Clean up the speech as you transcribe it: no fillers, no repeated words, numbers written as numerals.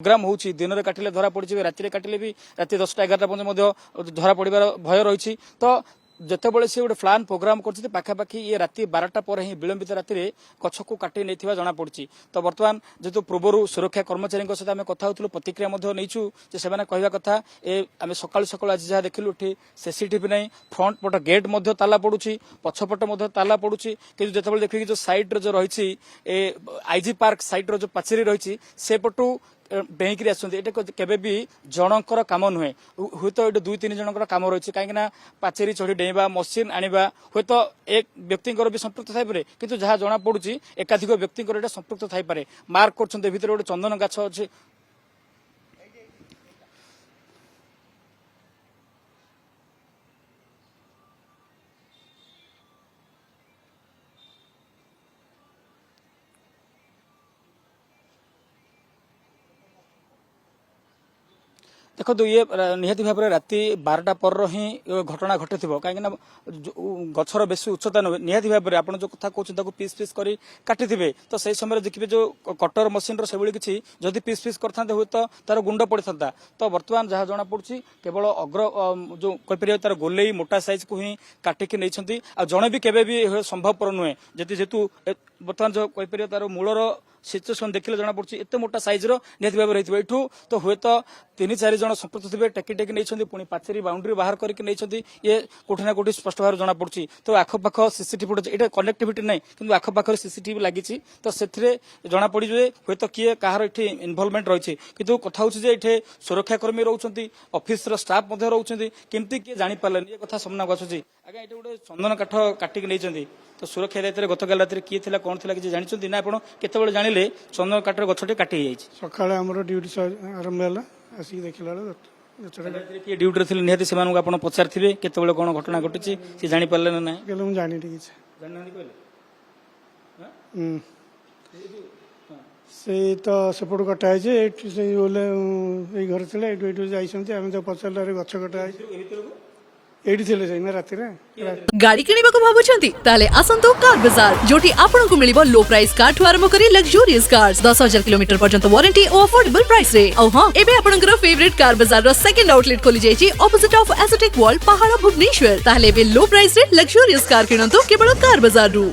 Programme होची दिन में काटिले धरा पड़ी राति काटिले भी राति 10टा 11टा पर्यंत धरा पड़ार भय रही तो जितेबाला सी गोटे प्लान प्रोग्राम कर पाखापाखि ये राति 12टा पर ही विलंबित राति गछ को काटी नहीं जना पड़ी तो बर्तमान जेहेतु पूर्व सुरक्षा कर्मचारी सहित आम कथा प्रतिक्रिया नहींचु कहवा कथा आम सका सका आज जहाँ देखिलु ये सीसीटीवी नहीं फ्रंट पट गेट ताला पड़ुची पछपट ताला पड़ुची कि जो देखिए जो साइड जो रही आईजी पार्क साइड जो पाचेरी रही से पटू डेईकरी आसते भी जनकर कम नुहे हूँ तो ये 2-3 जनकर कम रही कहीं पाचेरी चढ़ी डेवा मशीन आनिबा हूँ तो एक व्यक्ति भी संपृक्त थाईपे किंतु जहाँ जना पड़ुची एकाधिक व्यक्ति संपृक्त थाईपे मार्क कर गोटे चंदन गाछ अच्छे देखो ये निहाती भाव में राति 12टा पर ही घटना घटी कहीं गछर बेसी उच्चता नुहे निहाती भाव में आप जो कथा कहते पीस पीस कर काटी तो से समय देखिए जो कटर मशीन से किसी जदि पीस पीस करते हुए तो तार गुंड पड़ था तो बर्तमान जहाँ जना पड़ी केवल अग्र जो कहीपर तार गोलेई मोटा साइज को ही काटिकी नहीं जड़े भी केवे भी संभवपर नुहे जेहेतु बर्तमान जो कहीपर तार मूलर सिचुएसन देखिले जना पड़ी एत मोटा साइज निहत भाव रही है तो हुए तो 3-4 जन संपृक्त थे टेकी टेकी नहीं पुणी पाचेरी बाउंड्री बाहर करके नहीं ये कोठी ना कोठी स्पष्ट भाव जना पड़ी तो आखपाख सीसीटीवी फुटेज ये कनेक्टिविटी नहीं कि आखपाख सीसीटीवी लगी तो से जना पड़ी हूँ तो किए कहार ये इनवल्वमेंट रही कि कथा ये सुरक्षाकर्मी रोच ऑफिस स्टाफ रोचे केमती किए जापारे ये कथा सामना आसूसी आज्ञा ये गोटे चंदन काठ काटिक नहीं तो सुरक्षा दायित्व गतकाल राति किए थिला कौन थिला कि जानते ना आप केतबेले जानिले चंदन काठर गछटे काटी सकाळे हमरो ड्यूटी आरंभ होला आसी देखिला किए ड्यूटी थे निहती से आप पचारि केतबेले कौन घटना घटी सी जानी पारे ना ना मुझे जानी ठीक से तो सेपट कटा है घर थे जाइए पचारे गछ कटा गाड़ी किनिबाको भाबुछंती ताले आसंतो कार बाजार जोटी आपनको मिलिबो लो प्राइस कार ठु आरंभ करी लग्जरियस कार्स 10,000 किलोमीटर पर्यंत वारंटी और अफोर्डेबल प्राइस रे औ हां एबे आपनकर फेवरेट कार बाजार रो सेकंड आउटलेट खोली जायछि ऑपोजिट ऑफ एसोटेक वॉल पहाड़ भुवनेश्वर ताले बे लो प्राइस रे लग्जरियस कार किनंतो केवल कार बाजार रु।